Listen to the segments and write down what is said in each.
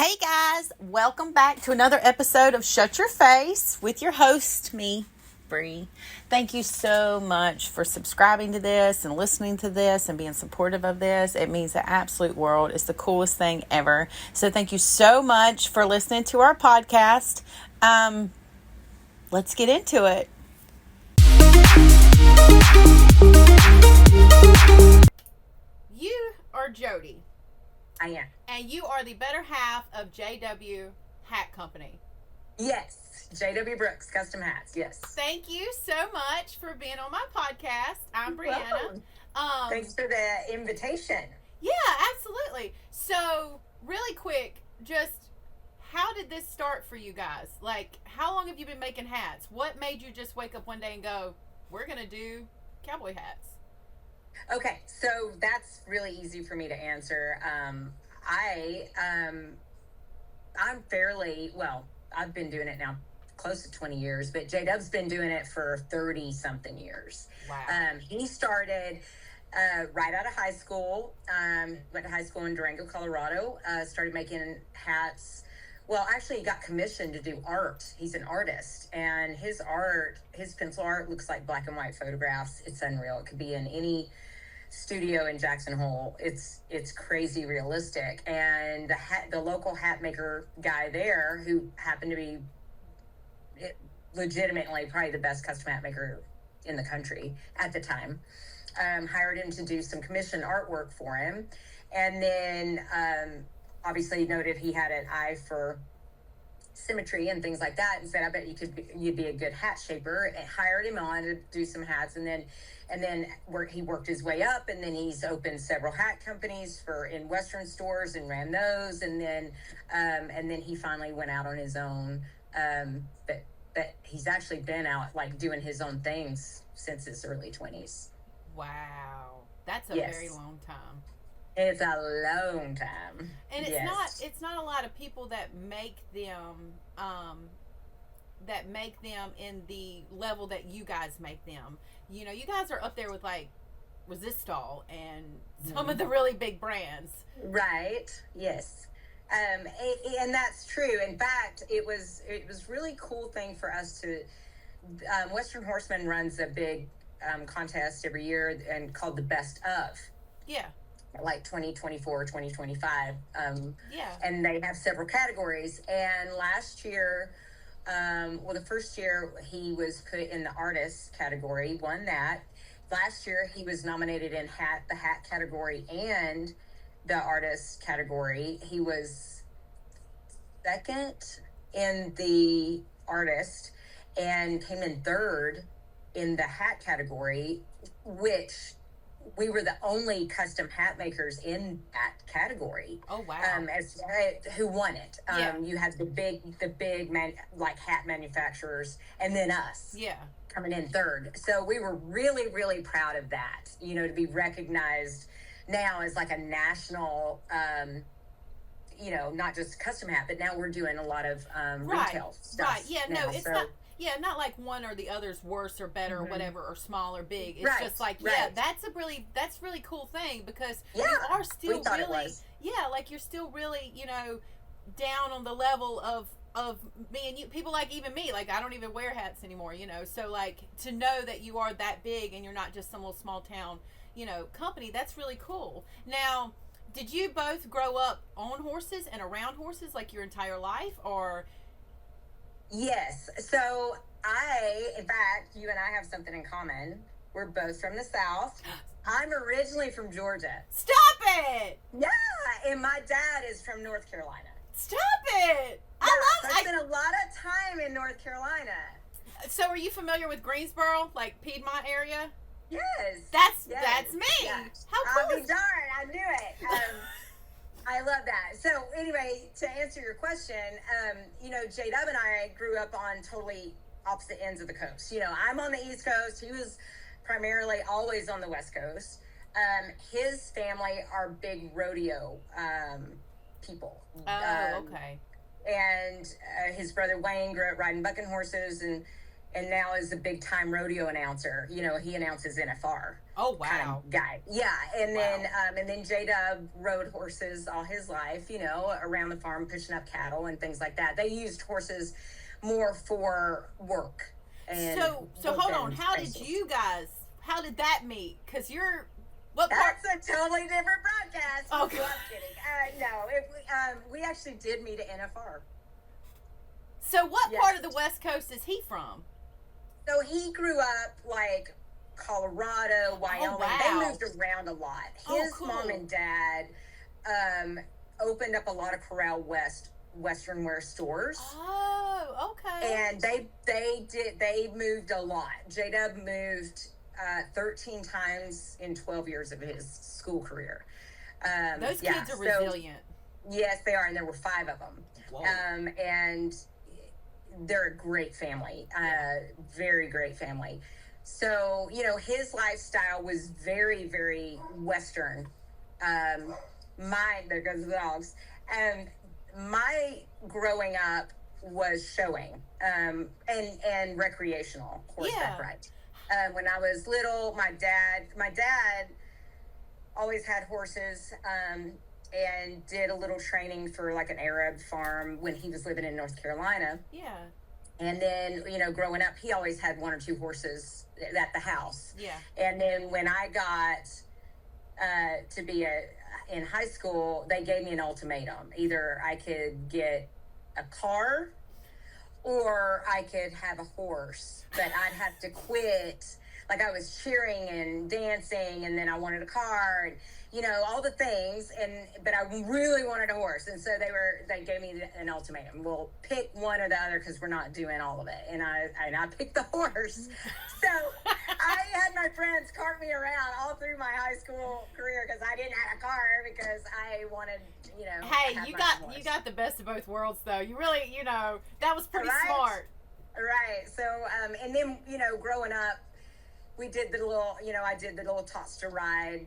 Hey guys, welcome back to another episode of Shut Your Face with your host, me, Bree. Thank you so much for subscribing to this and listening to this and being supportive of this. It means the absolute world. It's the coolest thing ever. So thank you so much for listening to our podcast. Let's get into it. You are Jody. I am. And you are the better half of JW Hat Company. Yes. Jody Brooks, Custom Hats. Yes. Thank you so much for being on my podcast. I'm Brianna. Thanks for the invitation. Yeah, absolutely. So, really quick, just how did this start for you guys? Like, how long have you been making hats? What made you just wake up one day and go, we're going to do cowboy hats? Okay, so that's really easy for me to answer. I'm fairly, well, I've been doing it now close to 20 years, but J-Dub's been doing it for 30-something years. Wow. He started right out of high school, went to high school in Durango, Colorado, started making hats. Well, actually, he got commissioned to do art. He's an artist, and his pencil art looks like black and white photographs. It's unreal. It could be in any studio in Jackson Hole. It's crazy realistic. And the local hat maker guy there, who happened to be legitimately probably the best custom hat maker in the country at the time, hired him to do some commission artwork for him. And then obviously noted he had an eye for symmetry and things like that, and said, I bet you'd be a good hat shaper, and hired him on to do some hats. And then he worked his way up, and then he's opened several hat companies in Western stores and ran those. And then he finally went out on his own. But he's actually been out like doing his own things since his early 20s. Wow. That's a very long time. It's a long time. And it's not a lot of people that make them in the level that you guys make them. You know, you guys are up there with like Resistol and some of the really big brands. Right. Yes. And that's true. In fact, it was really cool thing for us to Western Horseman runs a big contest every year and called the Best of. Yeah. Like 2024, 2025. Yeah. And they have several categories. And last year, the first year he was put in the artist category, won that. Last year he was nominated in the hat category and the artist category. He was second in the artist and came in third in the hat category, which we were the only custom hat makers in that category. Oh wow! Who won it? You had the big hat manufacturers, and then us. Yeah. Coming in third. So we were really, really proud of that. You know, to be recognized now as like a national, not just custom hat, but now we're doing a lot of retail stuff. Right. Yeah. Now, no, it's not. Yeah, not like one or the other's worse or better or whatever, or small or big. It's just like, that's really cool thing, because you are still really, like you're still really, down on the level of me and you, people like even me, like I don't even wear hats anymore, so like to know that you are that big and you're not just some little small town, company, that's really cool. Now, did you both grow up on horses and around horses like your entire life, or? Yes. So in fact, you and I have something in common. We're both from the South. I'm originally from Georgia. Stop it! Yeah, and my dad is from North Carolina. Stop it! I spent a lot of time in North Carolina. So are you familiar with Greensboro, like Piedmont area? Yes. That's me. Yeah. How cool I'll be darned, I knew it. I love that. So anyway, to answer your question, J-Dub and I grew up on totally opposite ends of the coast. I'm on the East Coast. He was primarily always on the West Coast. His family are big rodeo people. Oh, okay. And his brother Wayne grew up riding bucking horses, and and now is a big time rodeo announcer. You know, he announces NFR. Oh, wow. Kind of guy. Yeah. And then J-Dub rode horses all his life, you know, around the farm, pushing up cattle and things like that. They used horses more for work. And so hold on. How did that meet? Because That's a totally different broadcast. Okay. No, I'm kidding. No, we actually did meet at NFR. So what part of the West Coast is he from? So he grew up like Colorado, Wyoming. Oh, wow. They moved around a lot. His mom and dad opened up a lot of Corral Western wear stores. Oh, okay. And they moved a lot. J-Dub moved 13 times in 12 years of his school career. Those kids are resilient. Yes, they are, and there were 5 of them. Whoa. And they're a great family, very great family. So, you know, his lifestyle was very, very Western. There goes the dogs. My growing up was showing and recreational horseback rides. When I was little, my dad always had horses and did a little training for like an Arab farm when he was living in North Carolina. Yeah. And then, you know, growing up, he always had 1 or 2 horses at the house. Yeah. And then when I got to be in high school, they gave me an ultimatum. Either I could get a car or I could have a horse, but I'd have to quit. Like I was cheering and dancing, and then I wanted a car, and you know, all the things, but I really wanted a horse, and so they gave me an ultimatum. We'll pick one or the other because we're not doing all of it, and I picked the horse. So I had my friends cart me around all through my high school career because I didn't have a car because I wanted, you know. Hey, you got the best of both worlds, though. You really, you know, that was pretty smart. Right. So, and then, you know, growing up, we did I did the little Tots to Ride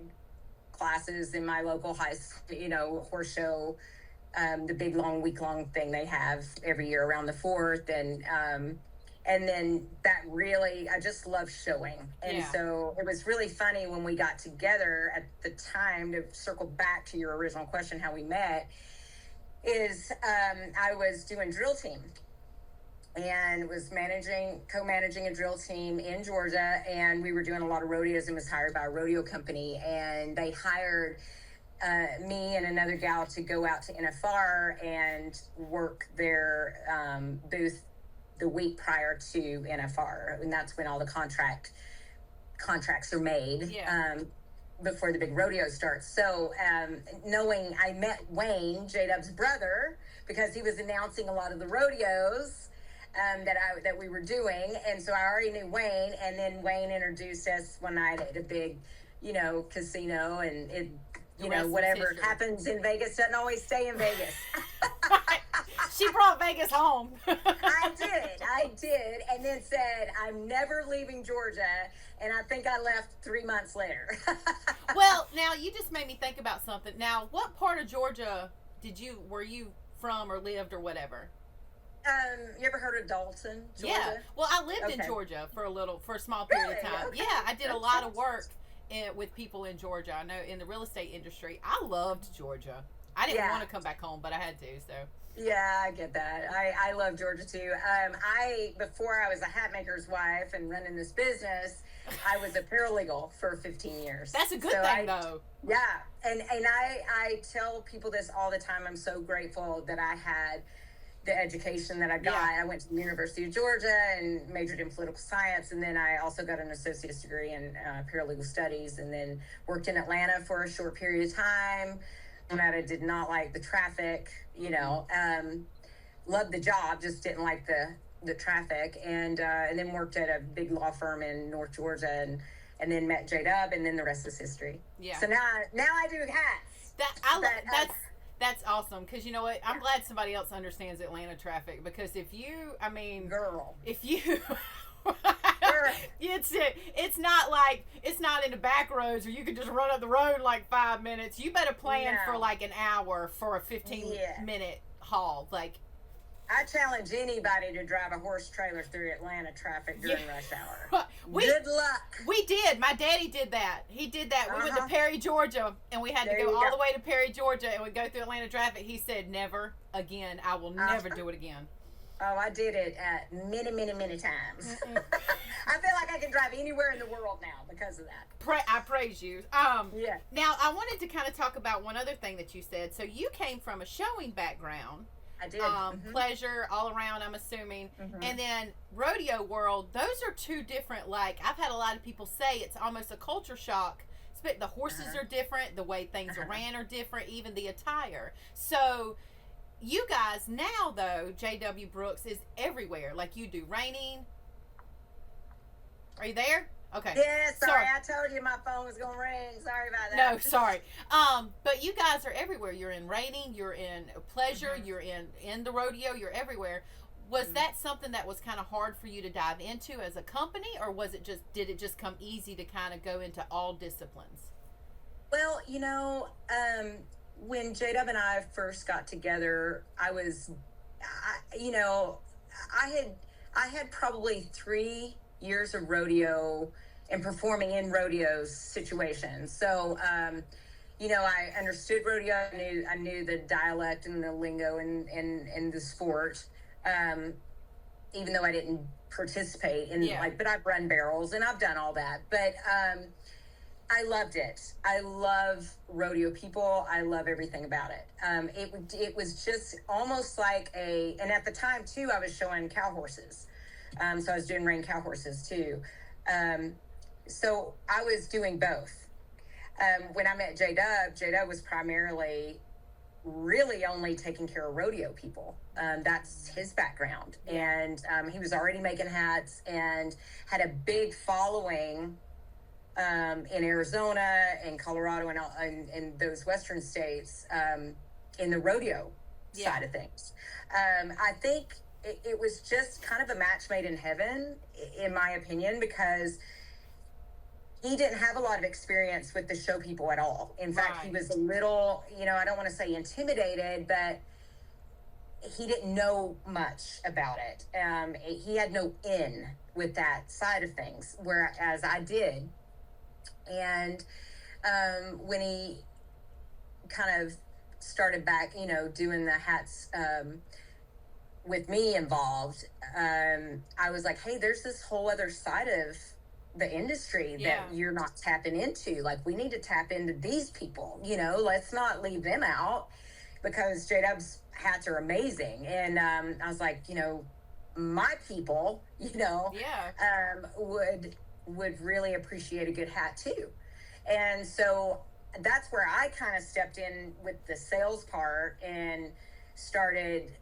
classes in my local high school, you know, horse show, the big week-long thing they have every year around the 4th. And then that really, I just love showing. And so it was really funny when we got together at the time, to circle back to your original question, how we met, is I was doing drill team and was co-managing a drill team in Georgia, and we were doing a lot of rodeos and was hired by a rodeo company, and they hired me and another gal to go out to NFR and work their booth the week prior to NFR, and that's when all the contracts are made before the big rodeo starts. So knowing I met Wayne, J-Dub's brother, because he was announcing a lot of the rodeos that we were doing, and so I already knew Wayne, and then Wayne introduced us one night at a big, you know, casino, and it, you know, whatever happens in Vegas doesn't always stay in Vegas. She brought Vegas home. I did, and then said, I'm never leaving Georgia, and I think I left 3 months later. Well, now you just made me think about something. Now, what part of Georgia were you from or lived or whatever? You ever heard of Dalton, Georgia? Yeah. Well, I lived in Georgia for a small period of time. Okay. Yeah, I did a lot of work with people in Georgia. I know in the real estate industry. I loved Georgia. I didn't want to come back home, but I had to, so. Yeah, I get that. I love Georgia too. Before I was a hat maker's wife and running this business, I was a paralegal for 15 years. That's a good thing, though. Yeah, and I tell people this all the time. I'm so grateful that I had the education that I got. Yeah. I went to the University of Georgia and majored in political science, and then I also got an associate's degree in paralegal studies, and then worked in Atlanta for a short period of time. That I did not like the traffic, you know, loved the job, just didn't like the traffic, and then worked at a big law firm in North Georgia, and then met J-Dub, and then the rest is history. Yeah. So now I do hats. That's awesome, because you know what? I'm glad somebody else understands Atlanta traffic, because if you it's not in the back roads where you can just run up the road like 5 minutes. You better plan for like an hour for a 15-minute haul. Like, I challenge anybody to drive a horse trailer through Atlanta traffic during rush hour. Good luck. We did. My daddy did that. He did that. We went to Perry, Georgia, and we had to go all the way to Perry, Georgia, and we go through Atlanta traffic. He said, never again. I will never do it again. Oh, I did it many, many, many times. I feel like I can drive anywhere in the world now because of that. I praise you. Yeah. Now, I wanted to kind of talk about one other thing that you said. So you came from a showing background. I did. Pleasure all around, I'm assuming. And then rodeo world, those are two different, like, I've had a lot of people say it's almost a culture shock. The horses are different. The way things are ran are different. Even the attire. So you guys now, though, J.W. Brooks is everywhere. Like you do reining. Are you there? Okay. Yeah, sorry. I told you my phone was going to ring. Sorry about that. No, sorry. But you guys are everywhere. You're in reining. You're in pleasure. You're in the rodeo. You're everywhere. Was that something that was kind of hard for you to dive into as a company, or did it just come easy to kind of go into all disciplines? Well, when J-Dub and I first got together, I had probably 3 years of rodeo and performing in rodeo situations. So, I understood rodeo. I knew the dialect and the lingo and the sport, even though I didn't participate in but I've run barrels and I've done all that. But I loved it. I love rodeo people. I love everything about it. It was just almost like and at the time too, I was showing cow horses. So I was doing rein cow horses too. So I was doing both. When I met J-Dub was primarily really only taking care of rodeo people. That's his background. And he was already making hats and had a big following in Arizona and Colorado and those western states in the rodeo side of things. I think it was just kind of a match made in heaven, in my opinion, because he didn't have a lot of experience with the show people at all. In fact, he was a little, I don't want to say intimidated, but he didn't know much about it. He had no in with that side of things, whereas I did. And when he kind of started back, doing the hats with me involved, I was like, hey, there's this whole other side of the industry that you're not tapping into. Like, we need to tap into these people, let's not leave them out, because J-Dub's hats are amazing. And I was like, my people, would really appreciate a good hat too. And so that's where I kind of stepped in with the sales part and started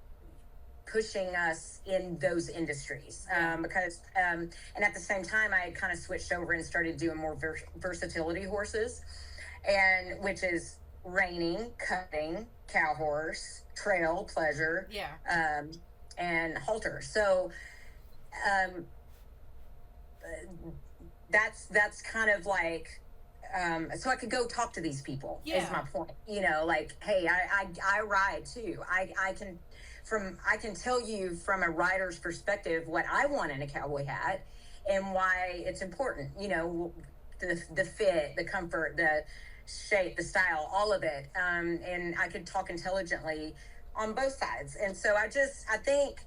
pushing us in those industries, because and at the same time I had kind of switched over and started doing more versatility horses, and which is reining, cutting, cow horse, trail, pleasure, and halter. So that's kind of like so I could go talk to these people is my point. Like, hey, I ride too. I can tell you from a rider's perspective what I want in a cowboy hat and why it's important. The fit, the comfort, the shape, the style, all of it. And I could talk intelligently on both sides. And so I think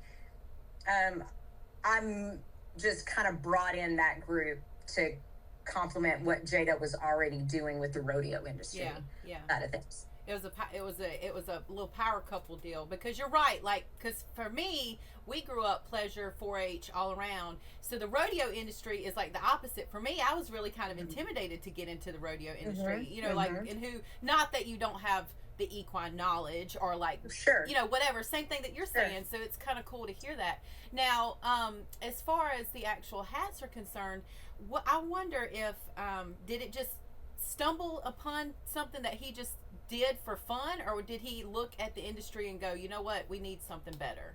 I'm just kind of brought in that group to complement what Jada was already doing with the rodeo industry side of things. It was a little power couple deal, because you're right. Like, because for me, we grew up pleasure, 4-H all around. So the rodeo industry is like the opposite. For me, I was really kind of intimidated to get into the rodeo industry. Not that you don't have the equine knowledge or whatever, same thing that you're saying. So it's kind of cool to hear that. Now, as far as the actual hats are concerned, I wonder if did it just stumble upon something that he just did for fun, or did he look at the industry and go, you know what, we need something better?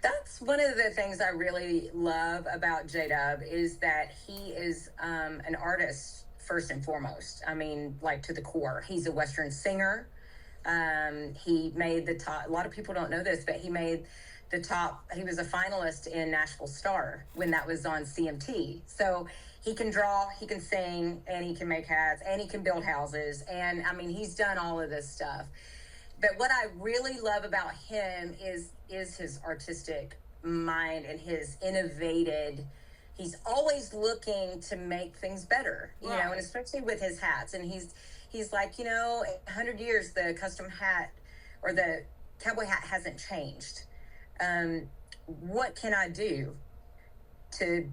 That's one of the things I really love about J-Dub, is that he is an artist first and foremost. I mean, like, to the core. He's a Western singer. He made the top. A lot of people don't know this, but he made the top. He was a finalist in Nashville Star when that was on CMT. So he can draw, he can sing, and he can make hats, and he can build houses. And I mean, he's done all of this stuff. But what I really love about him is his artistic mind and his innovated. He's always looking to make things better, you know, and especially with his hats. And he's like, you know, 100 years, the custom hat or the cowboy hat hasn't changed. What can I do to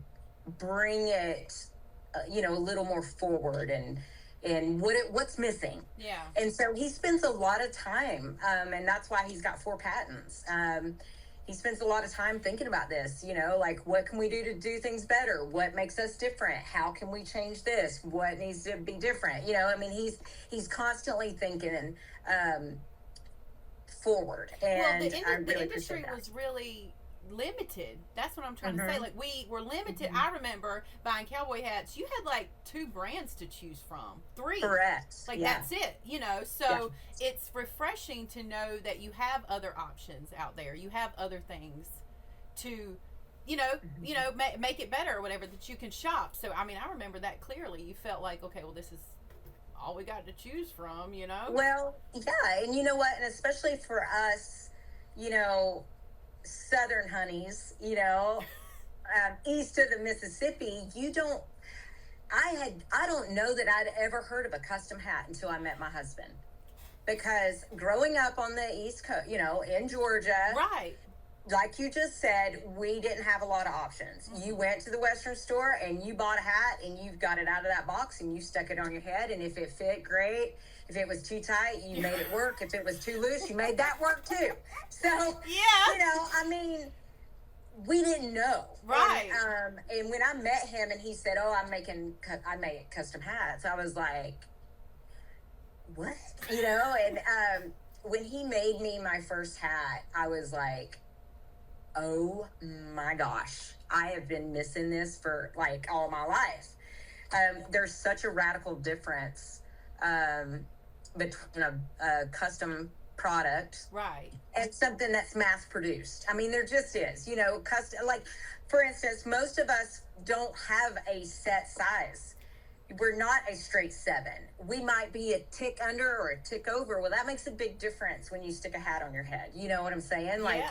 bring it, you know, a little more forward and what's missing? Yeah. And so he spends a lot of time, and that's why he's got 4 patents. He spends a lot of time thinking about this, you know, like what can we do to do things better? What makes us different? How can we change this? What needs to be different? You know, I mean, he's constantly thinking forward. And the industry was really limited. That's what I'm trying to say. Like, we were limited. I remember buying cowboy hats. You had like 2 brands to choose from, 3. Correct. Like, that's it, you know. So it's refreshing to know that you have other options out there. You have other things to, you know, make it better or whatever, that you can shop. So I mean, I remember that clearly. You felt like, okay, well, this is all we got to choose from, you know. Well, yeah, and you know what, and especially for us, you know, Southern honeys, you know, east of the Mississippi, I don't know that I'd ever heard of a custom hat until I met my husband, because growing up on the East Coast, you know, in Georgia, right, like you just said, we didn't have a lot of options. You went to the Western store and you bought a hat and you got it out of that box and you stuck it on your head, and if it fit, great. If it was too tight, you made it work. If it was too loose, you made that work too. So, you know, I mean, we didn't know. Right. And when I met him and he said, oh, I make custom hats, I was like, what? You know, and when he made me my first hat, I was like, oh my gosh, I have been missing this for like all my life. There's such a radical difference between a custom product, right, and something that's mass produced. I mean, there just is, you know, custom. Like, for instance, most of us don't have a set size. We're not a straight 7. We might be a tick under or a tick over. Well, that makes a big difference when you stick a hat on your head. You know what I'm saying? Like,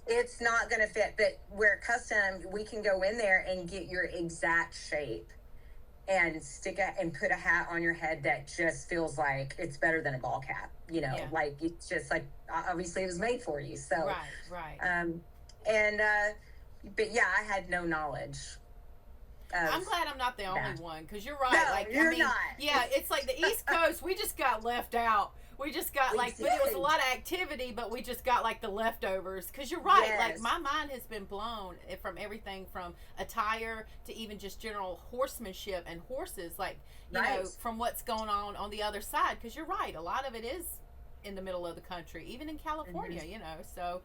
it's not going to fit. But where custom, we can go in there and get your exact shape and and put a hat on your head that just feels like it's better than a ball cap. You know, like it's just like, obviously it was made for you. So, right. But yeah, I had no knowledge. I'm glad I'm not the only one, because you're right. No, like, you're I mean, not. Yeah, it's like the East Coast, we just got left out. We just got but it was a lot of activity, but we just got like the leftovers. Because you're right, like my mind has been blown from everything from attire to even just general horsemanship and horses, like, you know, from what's going on the other side. Because you're right, a lot of it is in the middle of the country, even in California, you know. So,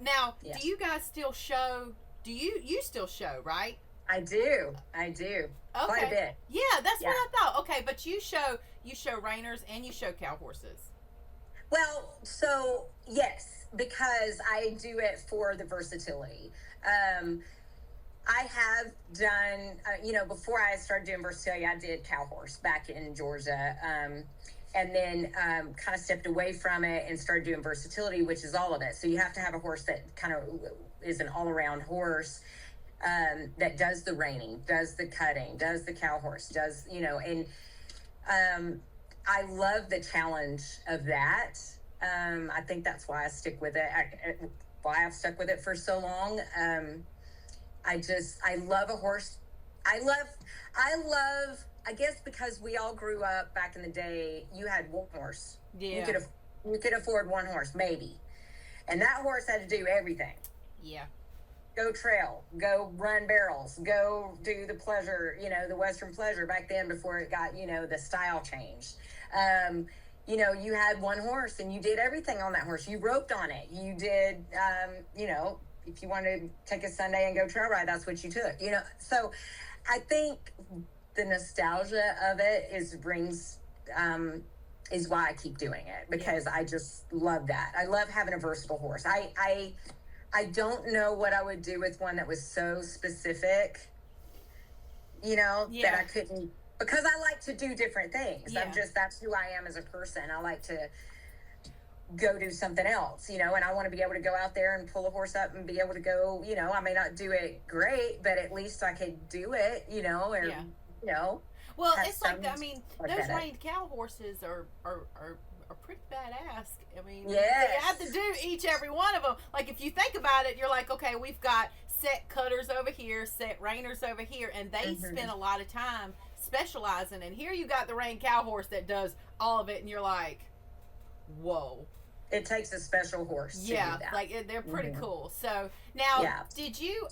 now, do you guys still show? You still show, right? I do. Okay. Quite a bit. Yeah, that's what I thought. Okay, but you show reiners and you show cow horses. Well, so yes, because I do it for the versatility. I have done, you know, before I started doing versatility, I did cow horse back in Georgia. And then kind of stepped away from it and started doing versatility, which is all of it. So you have to have a horse that kind of is an all-around horse. That does the reining, does the cutting, does the cow horse, does, you know, and I love the challenge of that. I think that's why I stick with it, why I've stuck with it for so long. I love a horse. I love, I guess because we all grew up back in the day, you had one horse. Yeah. You could afford one horse, maybe. And that horse had to do everything. Yeah. Go trail, go run barrels, go do the pleasure, you know, the Western pleasure back then before it got, you know, the style changed. You know, you had one horse and you did everything on that horse. You roped on it. You did, you know, if you wanted to take a Sunday and go trail ride, that's what you took, you know. So I think the nostalgia of it brings is why I keep doing it, because I just love that. I love having a versatile horse. I don't know what I would do with one that was so specific, that I couldn't, because I like to do different things. That's who I am as a person. I like to go do something else, and I want to be able to go out there and pull a horse up and be able to go, I may not do it great, but at least I could do it, Well, it's like, those reined cow horses are pretty badass. You have to do every one of them. Like, if you think about it, you're like, okay, we've got set cutters over here, set reiners over here, and they spend a lot of time specializing. And here you got the reined cow horse that does all of it, and you're like, whoa. It takes a special horse to do that. Like, they're pretty cool. So, now, did you,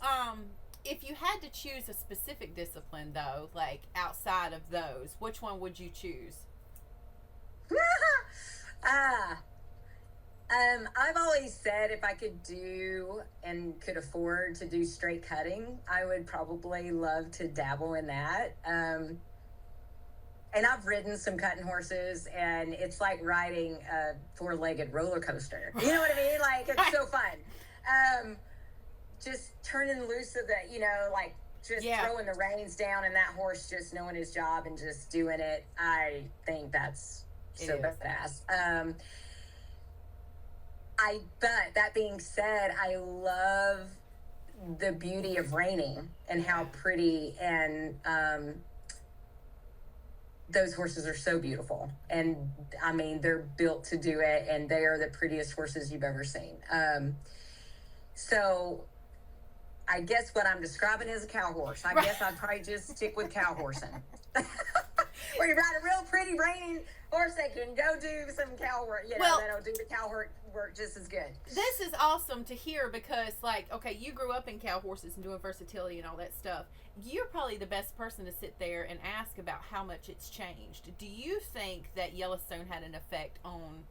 if you had to choose a specific discipline, though, like outside of those, which one would you choose? I've always said if I could do and could afford to do straight cutting, I would probably love to dabble in that. And I've ridden some cutting horses, and it's like riding a four-legged roller coaster. You know what I mean? Like, it's so fun. Just turning loose of the, throwing the reins down and that horse just knowing his job and just doing it. I think that's so badass. But that being said, I love the beauty of reining and how pretty and those horses are so beautiful. And they're built to do it, and they are the prettiest horses you've ever seen. So I guess what I'm describing is a cow horse. I guess I'd probably just stick with cow horsing. Where you ride a real pretty reining horse that can go do some cow work, that'll do the cow work just as good. This is awesome to hear because, like, okay, you grew up in cow horses and doing versatility and all that stuff. You're probably the best person to sit there and ask about how much it's changed. Do you think that Yellowstone had an effect on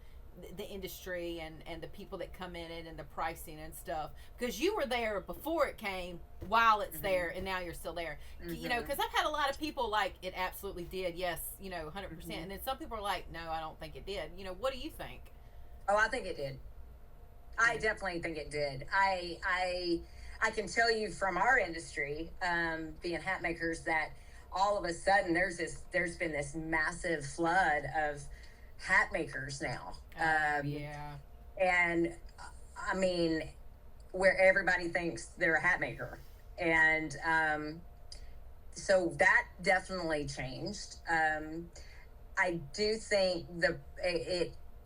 the industry and the people that come in it and the pricing and stuff, because you were there before it came, while it's there, and now you're still there, because I've had a lot of people like, it absolutely did, yes, 100%, and then some people are like, no, I don't think it did. What do you think? Oh, I think it did. I definitely think it did. I can tell you from our industry, being hat makers, that all of a sudden there's been this massive flood of hat makers now. And where everybody thinks they're a hat maker. And so that definitely changed. I do think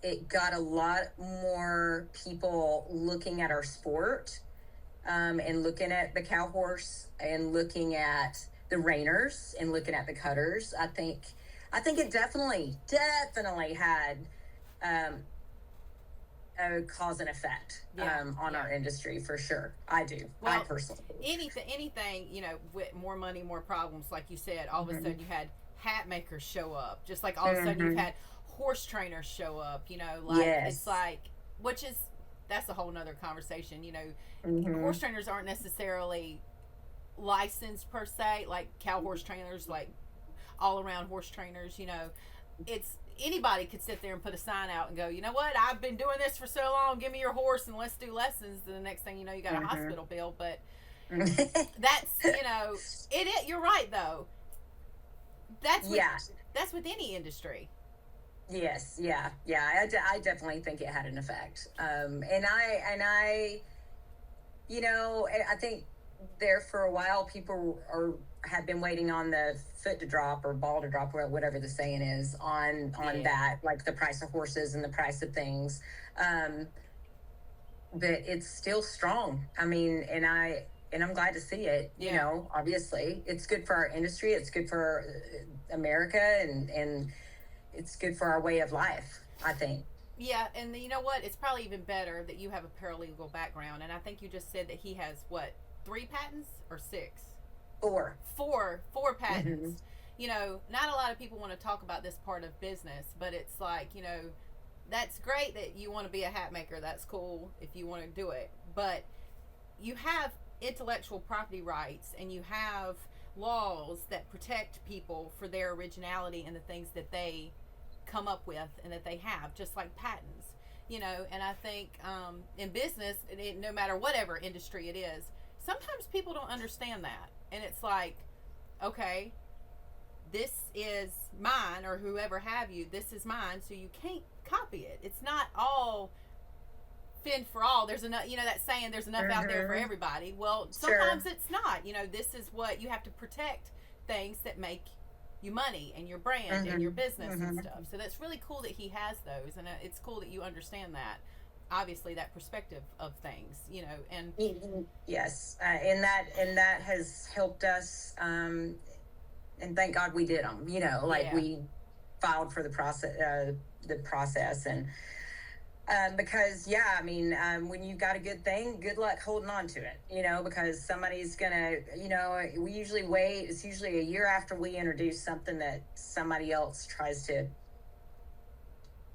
it got a lot more people looking at our sport, and looking at the cow horse and looking at the reiners and looking at the cutters. I think it definitely had a cause and effect on our industry, for sure. I do. Well, I personally. Anything, with more money, more problems, like you said, all of a sudden you had hat makers show up, just like all of a sudden you've had horse trainers show up, it's like, that's a whole nother conversation, horse trainers aren't necessarily licensed per se, like cow horse trainers, like all around horse trainers, it's anybody could sit there and put a sign out and go, you know what, I've been doing this for so long, give me your horse and let's do lessons. And the next thing you know, you got a hospital bill. But that's you're right though, that's with any industry. Yes, I definitely think it had an effect. And I think there for a while people have been waiting on the foot to drop or ball to drop, or whatever the saying is, on that, like the price of horses and the price of things. But it's still strong. And I'm glad to see it. Obviously it's good for our industry. It's good for America, and it's good for our way of life, I think. Yeah, and you know what? It's probably even better that you have a paralegal background. And I think you just said that he has, 3 patents or 6? 4. 4 patents. Not a lot of people want to talk about this part of business, but it's like, that's great that you want to be a hat maker. That's cool if you want to do it. But you have intellectual property rights, and you have laws that protect people for their originality and the things that they come up with and that they have, just like patents, you know. And I think in business, no matter whatever industry it is, sometimes people don't understand that. And it's like, okay, this is mine, or whoever have you, this is mine, so you can't copy it. It's not all fend for all. There's enough, you know, that saying, there's enough out there for everybody. Well, sometimes it's not. You know, this is what you have to protect, things that make you money and your brand and your business and stuff. So that's really cool that he has those, and it's cool that you understand that, obviously, that perspective of things, you know. And yes, and that has helped us, and thank God we did them, you know, like we filed for the process, and because I mean, when you got a good thing, good luck holding on to it, you know, because somebody's gonna, you know, we usually wait. It's usually a year after we introduce something that somebody else tries to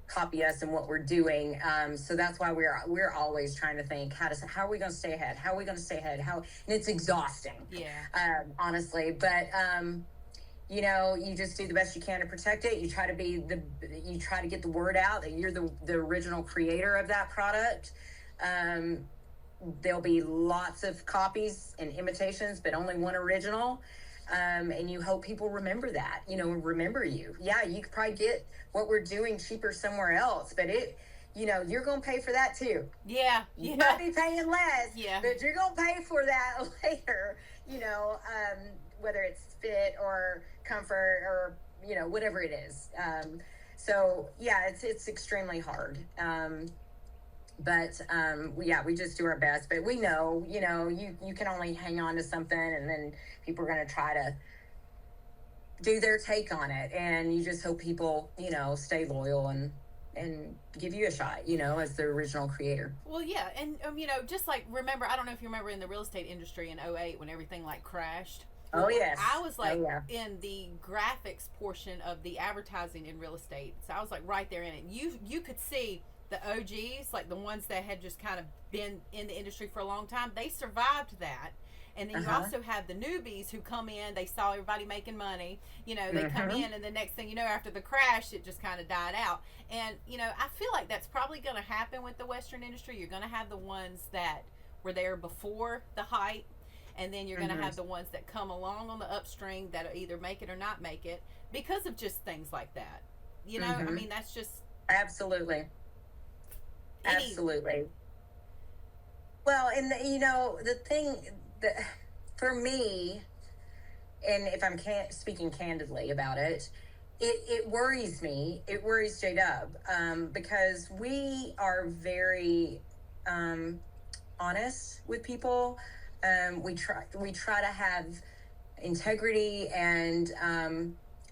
copy us and what we're doing. So that's why we're always trying to think, how are we going to stay ahead? How are we going to stay ahead? And it's exhausting, honestly, but you know, you just do the best you can to protect it. You try to get the word out that you're the original creator of that product. There'll be lots of copies and imitations, but only one original. And you hope people remember that, you know, remember you. Yeah, you could probably get what we're doing cheaper somewhere else, but you know, you're going to pay for that too. Yeah. You might be paying less, yeah, but you're going to pay for that later, you know, whether it's fit or comfort or, you know, whatever it is. So yeah, it's extremely hard. But we just do our best, but we know, you know, you can only hang on to something, and then people are going to try to do their take on it, and you just hope people, you know, stay loyal and give you a shot, you know, as the original creator. Well, yeah, and you know, just like, remember, I don't know if you remember in the real estate industry in 2008 when everything like crashed. Oh yes, I was like in the graphics portion of the advertising in real estate, so I was like right there in it. You could see the OGs, like the ones that had just kind of been in the industry for a long time, they survived that. And then you also have the newbies who come in, they saw everybody making money, you know, they come in, and the next thing you know, after the crash, it just kind of died out. And, you know, I feel like that's probably going to happen with the Western industry. You're going to have the ones that were there before the hype, and then you're going to have the ones that come along on the upstream that'll either make it or not make it because of just things like that. You know, I mean, that's just... Absolutely. Absolutely. Well, and you know, the thing that for me, and if I'm speaking candidly about it, it worries me. It worries J-Dub, because we are very honest with people. We try to have integrity and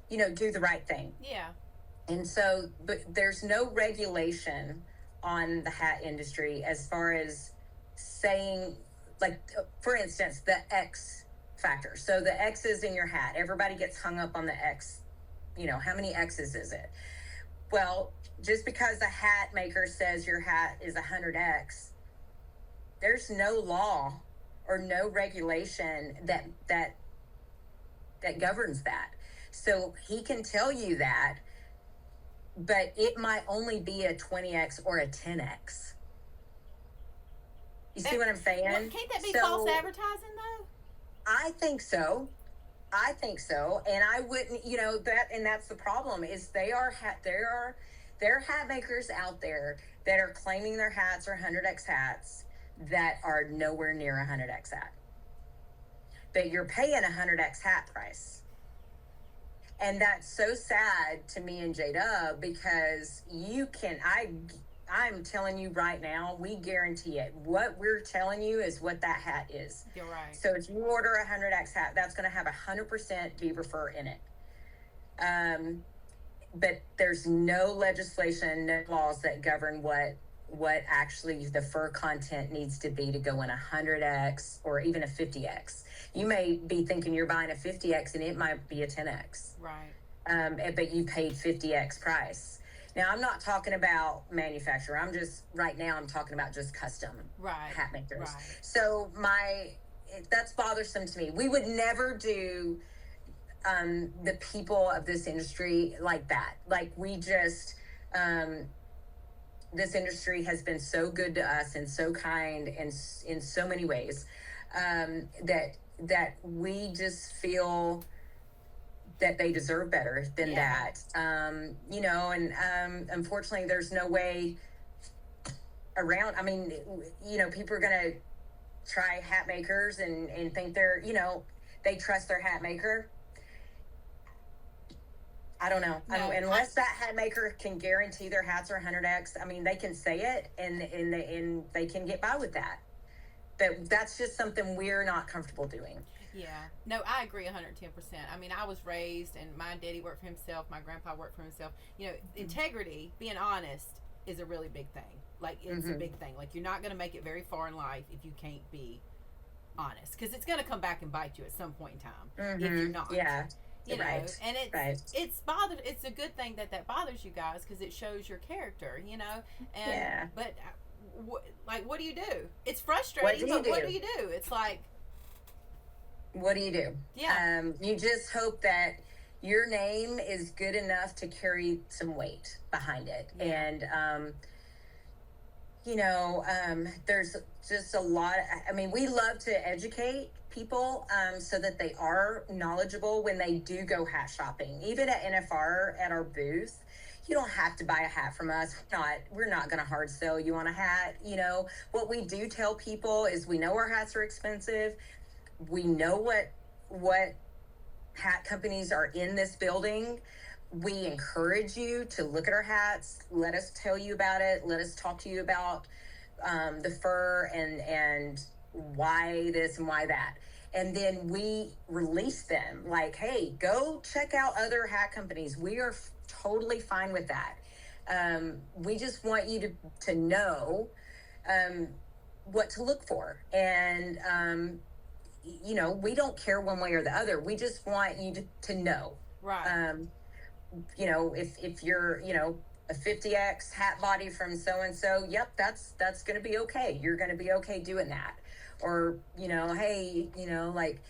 you know, do the right thing. Yeah. And so, but there's no regulation on the hat industry as far as saying, like, for instance, the X factor. So the X's in your hat, everybody gets hung up on the X. You know, how many X's is it? Well, just because a hat maker says your hat is 100X, there's no law or no regulation that governs that. So he can tell you that, but it might only be a 20X or a 10X. You see what I'm saying? Well, can't that be false advertising, though? I think so. And I wouldn't, you know, that's the problem, is there are hat makers out there that are claiming their hats are 100X hats that are nowhere near a 100X hat. But you're paying a 100X hat price. And that's so sad to me and J-Dub, because I'm telling you right now, we guarantee it. What we're telling you is what that hat is. You're right. So if you order a 100X hat, that's going to have 100% beaver fur in it. But there's no legislation, no laws that govern what actually the fur content needs to be to go in a 100X or even a 50X. You may be thinking you're buying a 50X and it might be a 10X. Right. But you paid 50X price. Now, I'm not talking about manufacturer. I'm talking about just custom hat makers. Right. So that's bothersome to me. We would never do the people of this industry like that. Like we just, this industry has been so good to us and so kind and in so many ways, that we just feel that they deserve better than that. You know, and unfortunately there's no way around. I mean, you know, people are going to try hat makers and think they're, you know, they trust their hat maker. I don't know. No, unless that hat maker can guarantee their hats are 100X, I mean, they can say it and they can get by with that. But that's just something we're not comfortable doing. Yeah. No, I agree 110%. I mean, I was raised, and my daddy worked for himself. My grandpa worked for himself. You know, integrity, being honest, is a really big thing. Like, it's a big thing. Like, you're not going to make it very far in life if you can't be honest. Because it's going to come back and bite you at some point in time if you're not. Yeah. You know, and it's a good thing that bothers you guys because it shows your character, you know. And but what do you do? It's frustrating, what do you do? It's like, what do you do? Yeah. You just hope that your name is good enough to carry some weight behind it. And you know, there's just a lot. I mean, we love to educate people so that they are knowledgeable when they do go hat shopping. Even at NFR at our booth, you don't have to buy a hat from us. We're not going to hard sell you on a hat. You know, what we do tell people is we know our hats are expensive. We know what hat companies are in this building. We encourage you to look at our hats. Let us tell you about it. Let us talk to you about the fur and why this and why that. And then we release them like, hey, go check out other hat companies. We are totally fine with that. We just want you to know what to look for. And, you know, we don't care one way or the other. We just want you to know. Right. You know, if you're, you know, a 50X hat body from so-and-so, yep, that's going to be okay. You're going to be okay doing that. Or, you know, hey, you know, like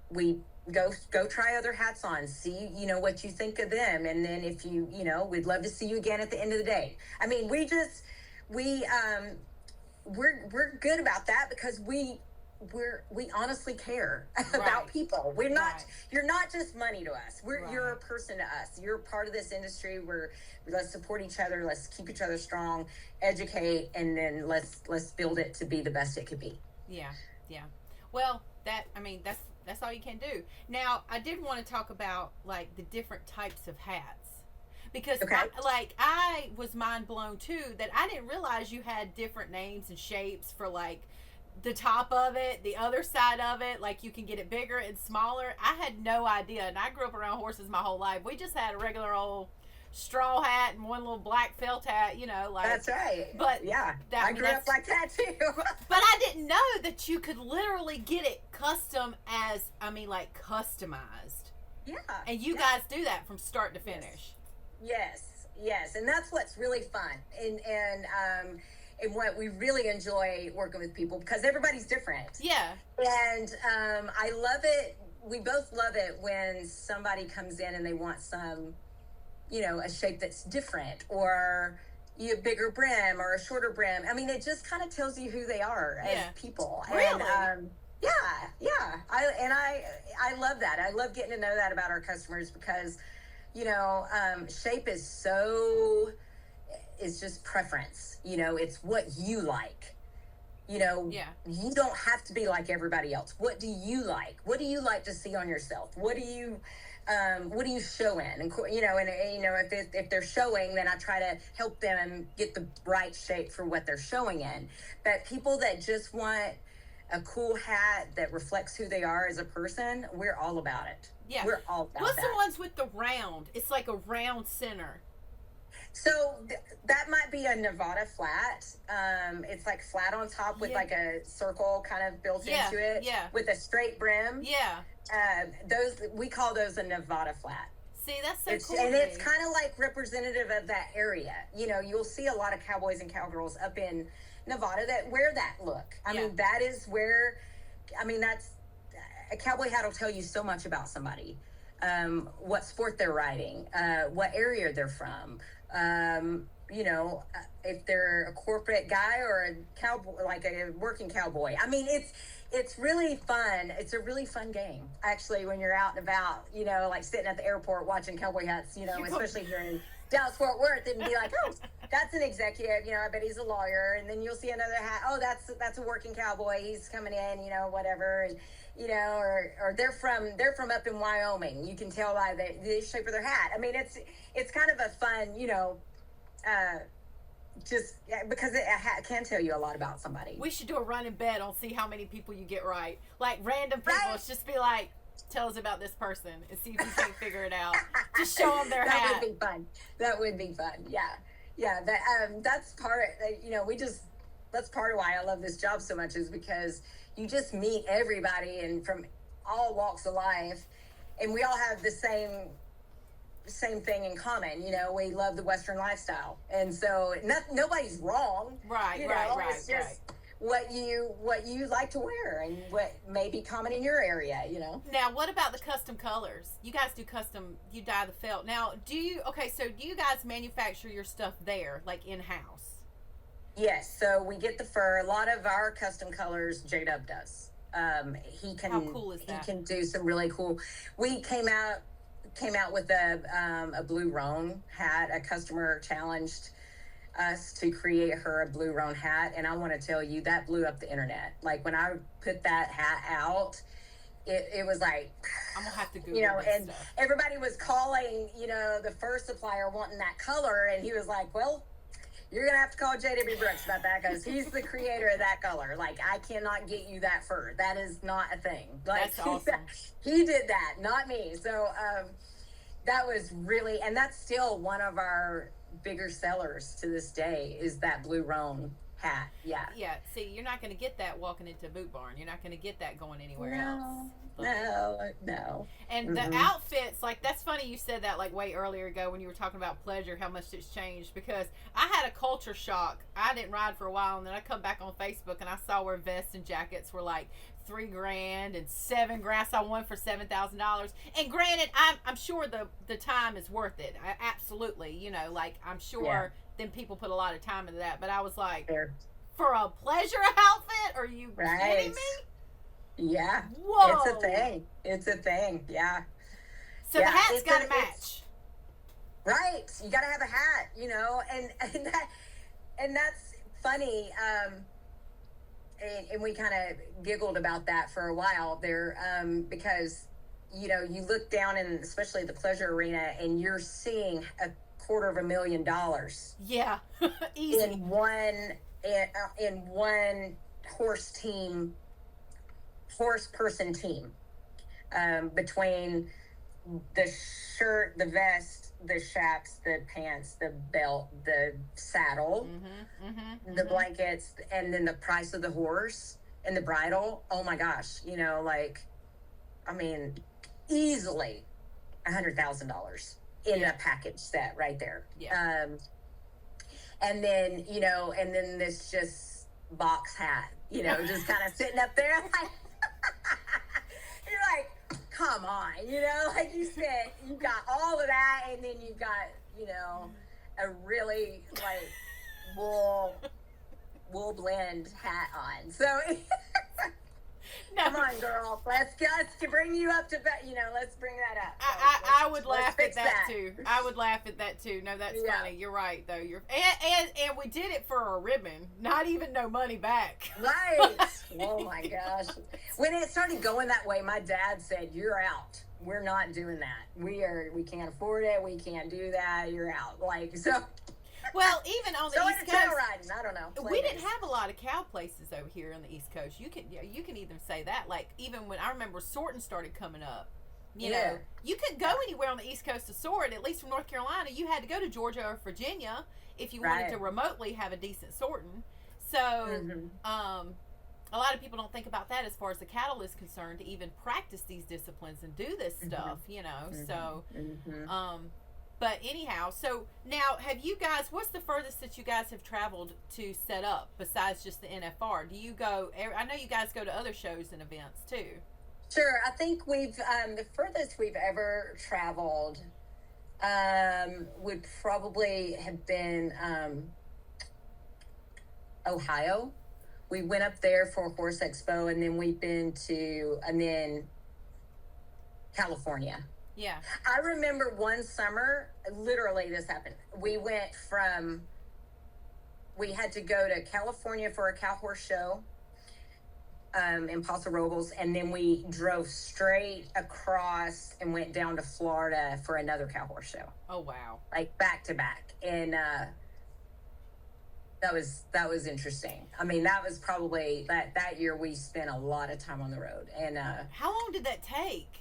we go try other hats on, see, you know, what you think of them. And then if you know, we'd love to see you again at the end of the day. I mean, we're good about that because we honestly care about people. We're not, you're not just money to us. You're a person to us. You're part of this industry. Let's support each other. Let's keep each other strong, educate, and then let's build it to be the best it could be. Yeah. Well, that's all you can do. Now, I did want to talk about like the different types of hats. Because I was mind blown too that I didn't realize you had different names and shapes for like the top of it, the other side of it, like you can get it bigger and smaller. I had no idea, and I grew up around horses my whole life. We just had a regular old straw hat and one little black felt hat, you know, like. That's right. But yeah, I grew up like that too. But I didn't know that you could literally get it custom like customized. Yeah. And you guys do that from start to finish. Yes, and that's what's really fun, and what we really enjoy working with people because everybody's different. Yeah. And I love it. We both love it when somebody comes in and they want some, you know, a shape that's different or a bigger brim or a shorter brim. I mean, it just kind of tells you who they are as people. Really? And, yeah. I love that. I love getting to know that about our customers because, you know, shape is just preference. You know, it's what you like. You know, you don't have to be like everybody else. What do you like? What do you like to see on yourself? What do you show in? And you know, if they're showing, then I try to help them get the right shape for what they're showing in. But people that just want a cool hat that reflects who they are as a person, we're all about it. Yeah, we're all about What's that. the ones with the round? It's like a round center. So that might be a Nevada flat. It's like flat on top with like a circle kind of built into it with a straight brim. Yeah. Those, we call those a Nevada flat. See, that's so cool. And it's kind of like representative of that area. You know, you'll see a lot of cowboys and cowgirls up in Nevada that wear that look. I mean, that is where, that's, a cowboy hat will tell you so much about somebody. what sport they're riding, what area they're from, if they're a corporate guy or a cowboy, like a working cowboy. I mean, it's really fun. It's a really fun game, actually, when you're out and about, like sitting at the airport watching Cowboy Hats, especially if you're in Dallas Fort Worth, and be like, oh, that's an executive, I bet he's a lawyer. And then you'll see another hat. Oh, that's a working cowboy. He's coming in, whatever. And, or they're from up in Wyoming. You can tell by the shape of their hat. I mean, it's kind of a fun, because a hat can tell you a lot about somebody. We should do a running bet on see how many people you get right. Like random people, right? It's just be like, tell us about this person and see if you can figure it out. Just show them their hat. That would be fun. Yeah. That's part. That's part of why I love this job so much, is because you just meet everybody and from all walks of life, and we all have the same thing in common. We love the Western lifestyle, and so nobody's wrong. Right. It's just what you like to wear and what may be common in your area. Now, what about the custom colors? You guys do custom. You dye the felt. Now, do you guys manufacture your stuff there, like in house? Yes. So we get the fur. A lot of our custom colors, J-Dub does. He can. How cool is that? He can do some really cool. We came out with a blue roan hat. A customer challenged us to create her a blue roan hat, and I want to tell you, that blew up the internet. Like, when I put that hat out, it was like, I'm gonna have to Google this and stuff. Everybody was calling, the fur supplier wanting that color, and he was like, well, you're gonna have to call Jody Brooks about that, because he's the creator of that color. Like, I cannot get you that fur. That is not a thing. Like, that's awesome. He did that, not me. So that was really, and that's still one of our bigger sellers to this day, is that blue roan hat. Yeah. See, you're not going to get that walking into a boot barn. You're not going to get that going anywhere else. No. And the outfits, like, that's funny you said that, like, way earlier ago when you were talking about pleasure, how much it's changed, because I had a culture shock. I didn't ride for a while, and then I come back on Facebook and I saw where vests and jackets were like $3,000 and $7,000. I saw one for $7,000. And granted, I'm sure the time is worth it. Absolutely, like, I'm sure then people put a lot of time into that. But I was like, for a pleasure outfit? Are you kidding me? Yeah. Whoa. It's a thing. Yeah. So the hat's got to match. Right. You got to have a hat, and that's funny. And we kind of giggled about that for a while there, because, you look down in, especially the pleasure arena, and you're seeing $250,000. Yeah. Easy. In one horse person team, between the shirt, the vest, the chaps, the pants, the belt, the saddle, the blankets, and then the price of the horse and the bridle. Oh my gosh, easily $100,000 in a package set right there. Yeah. And then this just box hat, just kind of sitting up there, like, you're like, come on, like, you got all of that, and then you've got, a really, like, wool blend hat on. So, come on, girl, let's bring you up to, let's bring that up. I would laugh at that too. I would laugh at that too. No, that's funny. You're right, though. And we did it for a ribbon, not even no money back. Right. Oh my gosh. When it started going that way, my dad said, "You're out. We're not doing that. We can't afford it. We can't do that. You're out." Like, so. Well, even on the East Coast, riding, I don't know. We didn't have a lot of cow places over here on the East Coast. You can even say that. Like, even when I remember sorting started coming up, you know, you couldn't go anywhere on the East Coast to sort. At least from North Carolina, you had to go to Georgia or Virginia if you wanted to remotely have a decent sorting. So, a lot of people don't think about that as far as the cattle is concerned, to even practice these disciplines and do this stuff. So. But anyhow, so now have you guys, what's the furthest that you guys have traveled to set up besides just the NFR? Do you go, I know you guys go to other shows and events too. Sure. I think we've the furthest we've ever traveled would probably have been Ohio. We went up there for Horse Expo, and then and then California. Yeah. I remember one summer, literally this happened. We had to go to California for a cow horse show in Paso Robles, and then we drove straight across and went down to Florida for another cow horse show. Oh, wow. Like back to back. And that was interesting. I mean, that was probably that year we spent a lot of time on the road. And how long did that take?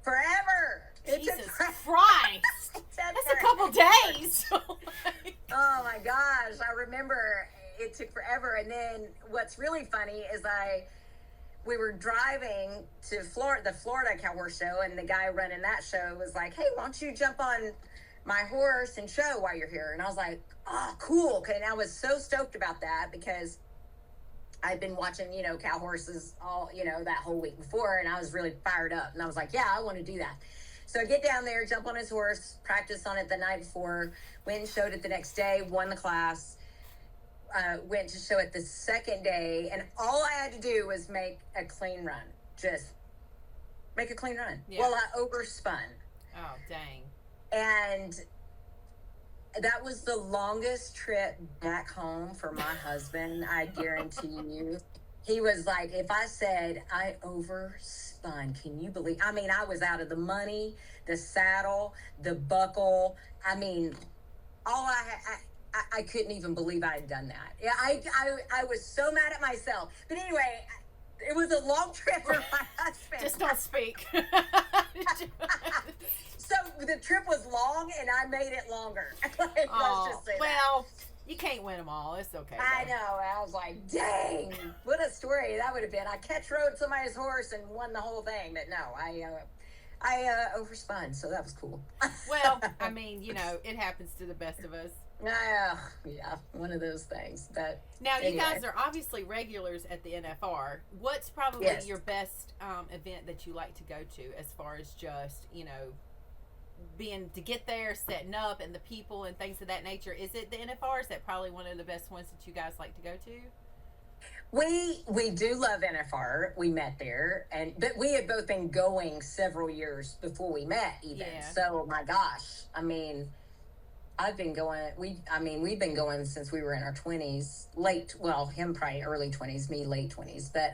Forever. Jesus Christ. That's a couple days. Oh my gosh. I remember it took forever. And then what's really funny is we were driving to the Florida Cow Horse Show, and the guy running that show was like, hey, why don't you jump on my horse and show while you're here? And I was like, oh, cool. And I was so stoked about that because I'd been watching, cow horses all, that whole week before, and I was really fired up. And I was like, yeah, I want to do that. So I get down there, jump on his horse, practice on it the night before, went and showed it the next day, won the class, went to show it the second day, and all I had to do was make a clean run. Just make a clean run. Yeah. Well, I overspun. Oh, dang. And that was the longest trip back home for my husband, I guarantee you. He was like, if I said I overspun, can you believe? I mean, I was out of the money, the saddle, the buckle. I mean, I couldn't even believe I had done that. Yeah, I was so mad at myself. But anyway, it was a long trip for my husband. Just don't speak. So the trip was long, and I made it longer. Let's just say well, you can't win them all. It's okay. I know. I was like, dang, what a story that would have been. I rode somebody's horse and won the whole thing. But no, I overspun, so that was cool. Well, I mean, it happens to the best of us. Yeah, one of those things. But now, anyway. You guys are obviously regulars at the NFR. What's probably your best event that you like to go to, as far as just being to get there, setting up, and the people and things of that nature? Is it the NFR? Is that probably one of the best ones that you guys like to go to? We do love NFR. We met there, but we had both been going several years before we met, even. Yeah. So my gosh, I mean, I've been going. We've been going since we were in our 20s. Him probably early 20s, me late 20s. But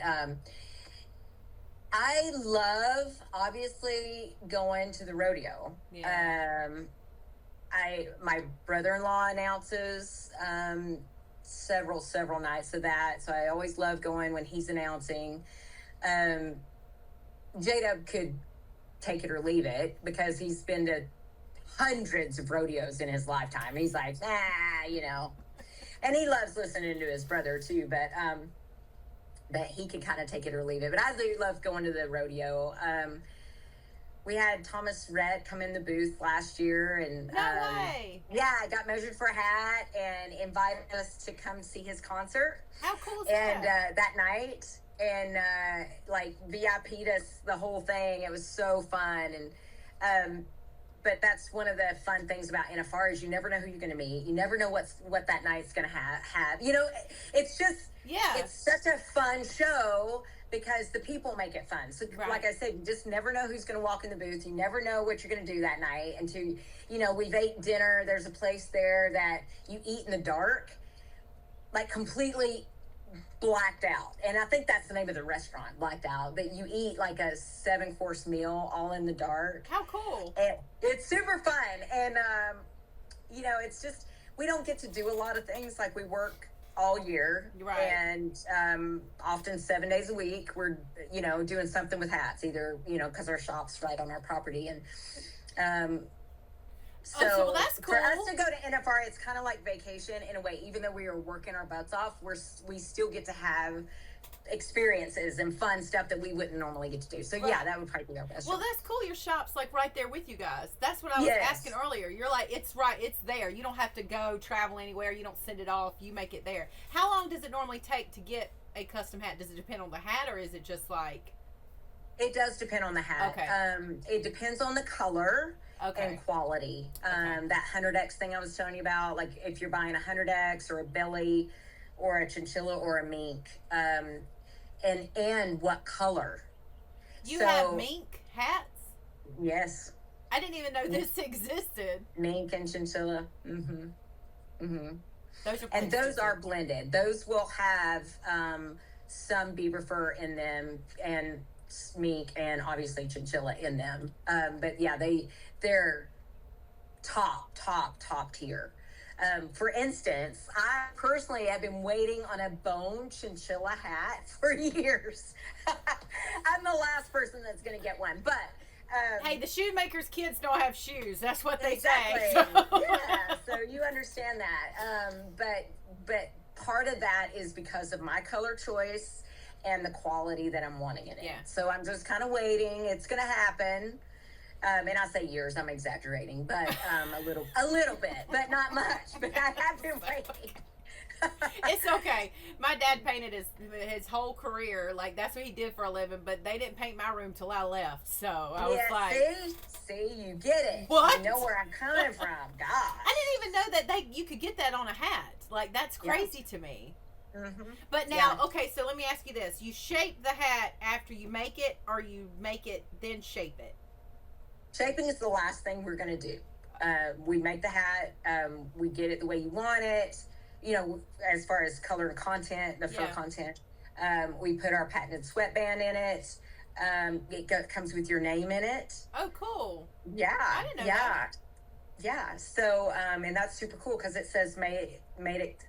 I love, obviously, going to the rodeo. Yeah. My brother-in-law announces several nights of that, so I always love going when he's announcing. J-Dub could take it or leave it because he's been to hundreds of rodeos in his lifetime. He's like, and he loves listening to his brother too, but he could kind of take it or leave it. But I do love going to the rodeo. We had Thomas Rhett come in the booth last year, and no way. Yeah, I got measured for a hat and invited us to come see his concert. How cool is that? And that night, and VIP'd us the whole thing. It was so fun, and but that's one of the fun things about NFR is you never know who you're going to meet. You never know what that night's going to have. It's just it's such a fun show. Because the people make it fun. So, Like I said, you just never know who's going to walk in the booth. You never know what you're going to do that night. We've ate dinner. There's a place there that you eat in the dark, like completely blacked out. And I think that's the name of the restaurant, Blacked Out. That you eat like a 7-course meal all in the dark. How cool. And it's super fun. And, it's just, we don't get to do a lot of things. Like we work all year, right. And often 7 days a week we're doing something with hats, either because our shop's right on our property, and so that's cool. For us to go to NFR, it's kind of like vacation in a way. Even though we are working our butts off, we still get to have experiences and fun stuff that we wouldn't normally get to do. So yeah, that would probably be our best. Well, that's cool. Your shop's like right there with you guys. That's what I was asking earlier. You're like, it's there. You don't have to go travel anywhere. You don't send it off. You make it there. How long does it normally take to get a custom hat? Does it depend on the hat, or is it just like? It does depend on the hat. Okay. It depends on the color. Okay. And quality. Okay. That 100X thing I was telling you about, like if you're buying a 100X or a belly or a chinchilla or a mink, and what color. You have mink hats? Yes. I didn't even know this existed. Mink and chinchilla. Mm-hmm. Mm-hmm. Those are blended. Those will have some beaver fur in them and mink and obviously chinchilla in them. But yeah, they're top tier. For instance, I personally have been waiting on a bone chinchilla hat for years. I'm the last person that's going to get one, but hey, the shoemakers' kids don't have shoes. That's what they exactly. say. So. Yeah, so you understand that. But part of that is because of my color choice and the quality that I'm wanting in it. Yeah. So I'm just kind of waiting. It's going to happen. And I say years, I'm exaggerating, but a little bit, but not much. But I have been waiting. It's okay. My dad painted his whole career. Like, that's what he did for a living, but they didn't paint my room till I left. So I was like, see, you get it. What? You know where I'm coming from. God. I didn't even know that you could get that on a hat. Like, that's crazy to me. Mm-hmm. But now, okay, so let me ask you this. You shape the hat after you make it, or you make it, then shape it? Shaping is the last thing we're going to do. We make the hat. We get it the way you want it. You know, as far as color and content, the fur content. We put our patented sweatband in it. It comes with your name in it. Oh, cool. Yeah. I didn't know that. Yeah. So, and that's super cool because it says made it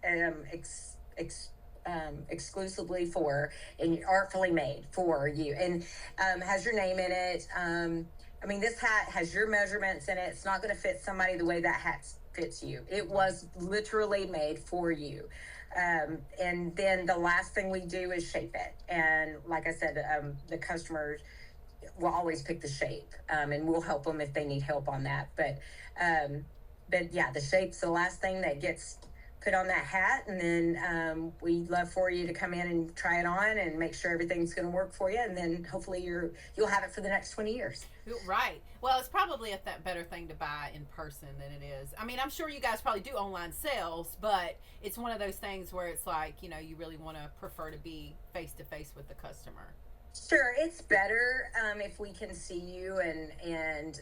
exclusively for and artfully made for you, and has your name in it. I mean, this hat has your measurements in it. It's not going to fit somebody the way that hat fits you. It was literally made for you. And then the last thing we do is shape it. And like I said, the customers will always pick the shape, and we'll help them if they need help on that. But yeah, the shape's the last thing that gets put on that hat, and then we'd love for you to come in and try it on and make sure everything's going to work for you, and then hopefully you'll have it for the next 20 years. Right. Well, it's probably a better thing to buy in person than it is. I mean, I'm sure you guys probably do online sales, but it's one of those things where it's like, you know, you really want to prefer to be face to face with the customer. Sure, it's better if we can see you and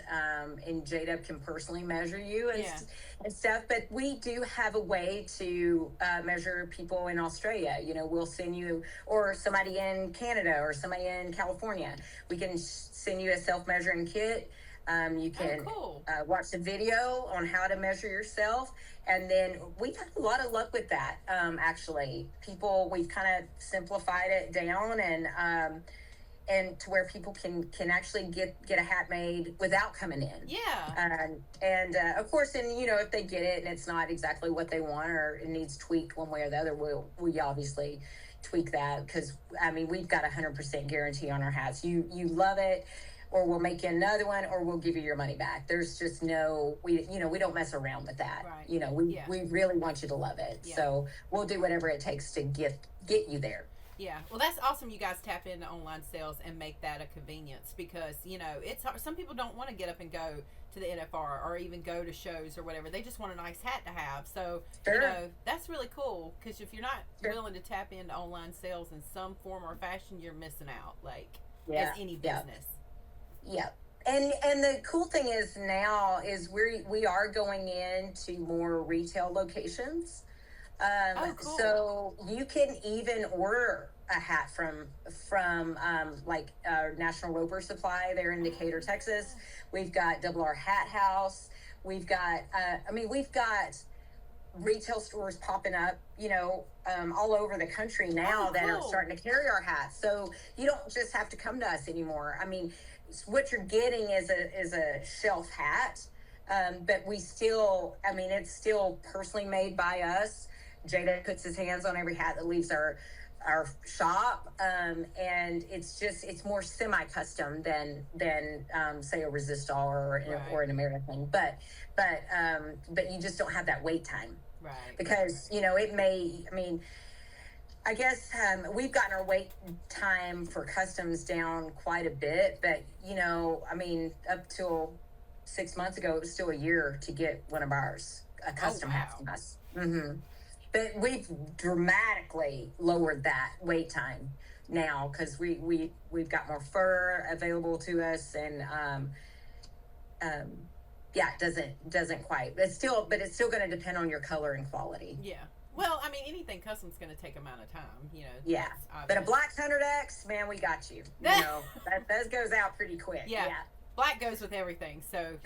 J-Dub can personally measure you and stuff. But we do have a way to measure people in Australia. You know, we'll send you, or somebody in Canada or somebody in California. We can send you a self-measuring kit. You can watch the video on how to measure yourself. And then we've had a lot of luck with that, actually. We've kind of simplified it down and to where people can actually get a hat made without coming in. Yeah. And of course, and you know, if they get it and it's not exactly what they want or it needs tweaked one way or the other, we obviously tweak that, because I mean, we've got 100% guarantee on our hats. You love it, or we'll make you another one, or we'll give you your money back. There's just we don't mess around with that. Right. You know, we really want you to love it. Yeah. So we'll do whatever it takes to get you there. Yeah, well, that's awesome. You guys tap into online sales and make that a convenience, because you know it's hard. Some people don't want to get up and go to the NFR or even go to shows or whatever. They just want a nice hat to have. So you know, that's really cool, because if you're not willing to tap into online sales in some form or fashion, you're missing out. Like as any business. Yeah. And the cool thing is now is we are going into more retail locations. Cool. So you can even order a hat from like National Roper Supply there in Decatur, Texas. We've got Double R Hat House. We've got we've got retail stores popping up, you know, all over the country now that are starting to carry our hats. So you don't just have to come to us anymore. I mean, what you're getting is a shelf hat, but we still, I mean, it's still personally made by us. Jada puts his hands on every hat that leaves our shop, and it's more semi-custom than say a Resistol or an American, but you just don't have that wait time, right? Because you know, it may, I mean, I guess we've gotten our wait time for customs down quite a bit, but I mean, up till 6 months ago, it was still a year to get one of ours, a custom hat from us. Mm-hmm. But we've dramatically lowered that wait time now because we've got more fur available to us, and it doesn't quite. But it's still going to depend on your color and quality. Yeah. Well, I mean, anything custom's going to take amount of time, Yeah, but a black 100X, man, we got you. That goes out pretty quick. Yeah. Black goes with everything, so.